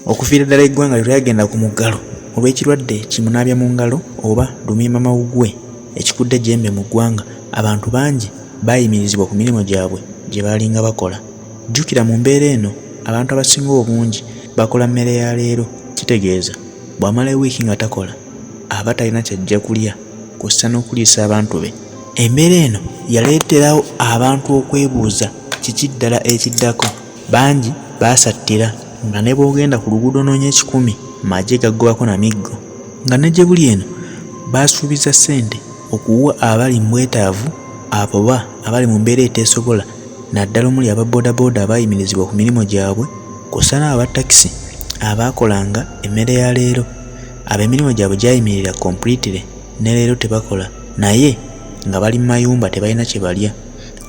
okufiira ddala eggwanga lye lyagenda ku muggalo olw'ekirwadde kimunaabya mu ngalo oba lumiimamawuggwe ekikudde ejjembe mu ggwanga. Abantu bangi baayimirizibwa ku mirimu gyabwe gye baalinga bakola. Jjukira mu mbeera eno abantu abasinga obungi bakola mmere ya leero, kitegeeza bw'amala ewiiki nga takola aba talina kyajja kulya kw'ossa n'okuliisa abantu be. Embeera eno yaleeterawo abantu okwebuuza kiki ddala ekiddako. Bangi baasattira nga ne bw'ogenda ku luguudo noonya 10 magye gaggobako na miggo, nga ne gye buli eno baasuubiza ssente okuwa abali mu bwetaavu, abo abali mu mbeera eteesobola, naddala omuli ababboodabooda abaayimirizibwa ku mirimu gyabwe, kw'ossa n'abatakisi abaakolanga emmere ya leero. Ab'emirimu gyabwe gyayimirira completely ne leero tebakola, naye nga bali mu mayumba tebalina kye balya.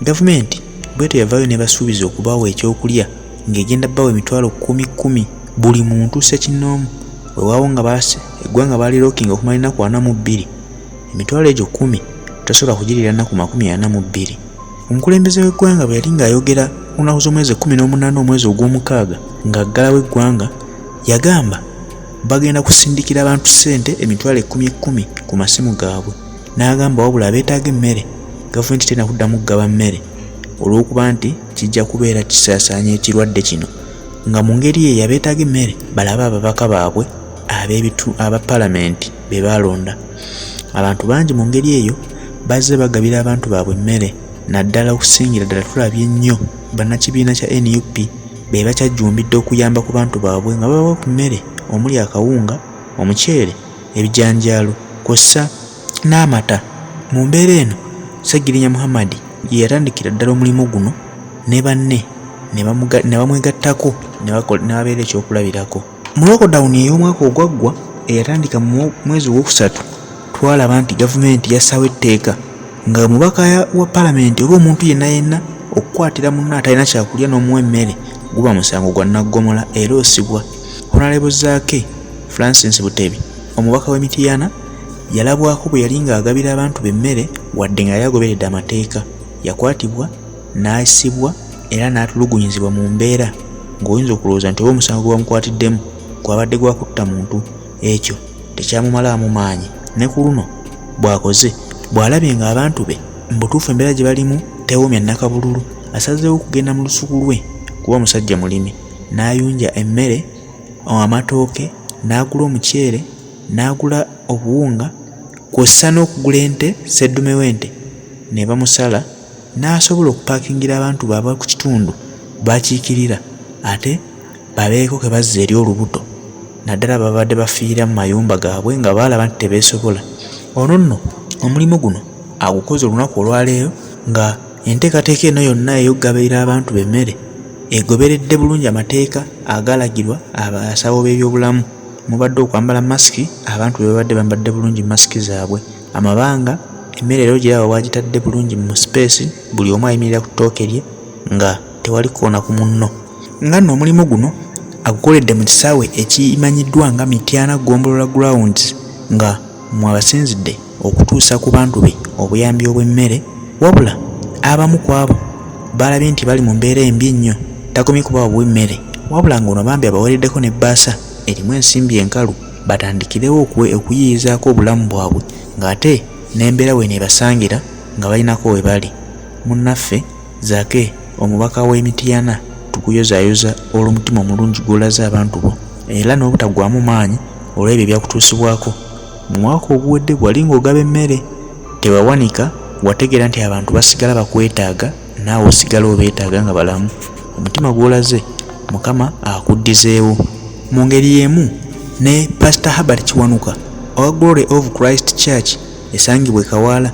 Gavumenti bwetyo yavaayo ne basuubiza okubawa ekyokulya ng'egenda bbawa emitwalo 10,000 buli muntu ssekinnoomu. Weewaawo nga eggwanga baali lookinga okumala ennaku 42, emitwalo egyo 10 tosobola kugirira nnaku 42. Omukulembeze w'eggwanga bwe yali ng'ayogera ku nnaku z'omwezi 18 omwezi ogw'omukaaga ng'aggalawo eggwanga, yagamba bagenda kusindikira abantu ssente emitwalo 10,000 ku masimu gaabwe. N'agamba wabula abeetaaga emmere gavumenti terina kuddamu kugaba mmere olw'okuba nti kijja kubeera kisaasaanya ekirwadde kino, nga mu ngeri eyo abeetaaga emmere balabe ababaka baabwe aba palamenti be baalonda. Abantu bangi mu ngeri eyo bazze bagabira abantu baabwe emmere, naddala okusingira ddala tulabye ennyo bannakibiina kya NUP be bakyajjumbidde okuyamba ku bantu baabwe nga babawa ku mmere omuli akawunga, omuceere, ebijanjaalo kw'ossa n'amata. Mu mbeera eno Ssegirinya Muhammad ye yatandikira ddala omulimu guno ne banne ne bamwegattako ne babeera ekyokulabirako. Mu lockdown ey'omwaka ogwaggwa eyatandika mu mwezi ogwokusatu, twalaba nti gavumenti yassaawo etteeka nga omubaka wa palamenti oba omuntu yenna okukwatira munno atalina kyakulya n'omuwa emmere guba musango gwa nnaggomola era osibwa. Honorable Zaake Francis Butebi, omubaka w'Emityana, yalabwako bwe yali ng'agabira abantu b'emmere wadde nga yagoberedde amateeka. Yakwatibwa n'asibwa era n'atulugunyizibwa mu mbeera ng'oyinza okulowooza nti oba omusango gwe bamukwatiddemu gwabadde gwa kutta muntu, ekyo tekyamumalaamu maanyi. Ne ku luno bw'akoze bw'alabye ng'abantu be mu butuufu embeera gye balimu tewoomya nnakabululu, asazeewo okugenda mu lusuku lwe kuba musajja mulimi, n'ayunja emmere, amatooke, n'agula omuceere, n'agula obuwunga kw'ossa n'okugula ente, sseddume w'ente, ne bamusala n'asobola okupaakingira abantu baabwe ku kitundu bakiikirira ate babeeko ke bazza eri olubuto, naddala babadde bafiira mu mayumba gaabwe nga baalaba nti tebeesobola. Ono nno omulimu guno agukoze olunaku olwaleero nga enteekateeka eno yonna ey'okugabira abantu b'emmere egoberedde bulungi amateeka agalagirwa abasawo b'ebyobulamu. Mubadde okwambala masiki, abantu be babadde bambadde bulungi masiki zaabwe, amabanga emmere ero giraba bwagitadde bulungi mu space, buli omu ayimirira ku ttooke lye nga tewali koona ku munno. Nga nno omulimu guno agukoledde mu kisaawe ekimanyiddwa nga Mityana Gombolola Grounds, nga mwabasinzidde okutuusa ku bantu be obuyambi obw'emmere, wabula abamu ku abo balabye nti bali mu mbeera embi ennyo, takomye kubawa bw'emmere wabula ng'ono bambi abawereddeko n'ebbaasa erimu ensimbi enkalu batandikirewo okuyiyizaako obulamu bwabwe, ng'ate n'embeera we nebasangira nga balinako we bali. Munnaffe Zaake omubaka w'Emityana, tukuyozaayoza olw'omutima omulungi gw'olaze abantu bo era n'obutagwamu maanyi olw'ebyo ebyakutuusibwako. Mu mwaka oguwedde bwali ng'ogaba emmere tewawanika, wategeera nti abantu basigala bakwetaaga naawe osigala obeetaaga nga balamu. Omutima gw'olaze Mukama akuddizeewo. Mu ngeri y'emu ne Pastor Herbert Kiwanuka owa Glory of Christ Church esangibwa e Kawaala,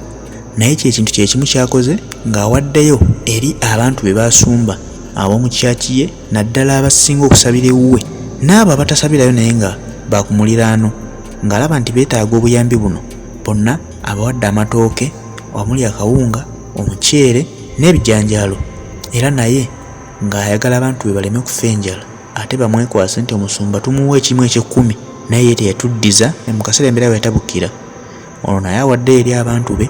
naye kyekintu kyekimu kyakoze ng'awaddeyo eri abantu be baasumba ab'omu kyaki ye, naddala abasinga okusabira ewuwe n'abo abatasabirayo naye nga bakumuliraano, ng'alaba nti beetaaga obuyambi buno. Bonna abawadde amatooke omuli akawunga, omuceere n'ebijanjaalo, era naye ng'ayagala abantu be baleme kufa enjala ate bamwekwase nti omusumba tumuwa ekimu eky'ekkumi naye ye teyatuddiza mu kaseera embeera bwe yatabukira. Ono naye awadde eri abantu be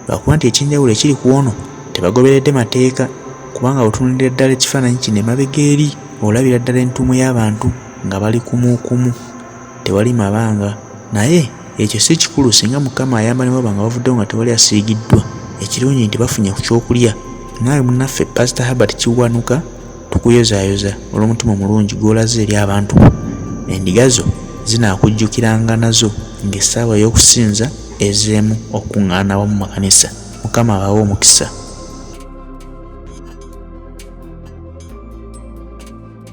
lwakuba nti ekinjawulo ekiri ku ono tebagoberedde mateeka, kubanga otunuulira ddala ekifaananyi kino emabega eri olabira ddala entuumu y'abantu nga bali kumukumu, tewali mabanga. Naye ekyo si kikulu singa Mukama ayamba ne baba nga bavuddewo nga tewali asiigiddwa. Ekirungi nti bafunye ku kyokulya. Naawe munnaffe Pastor Herbert Kiwanuka tukuyozaayoza olw'omutima omulungi gw'olaze eri abantu. Endiga zo zinaakujjukiranga nazo ng'essaawa y'okusinza ezzeemu okuŋŋaana awamu mu makanisa. Mukama abawe omukisa.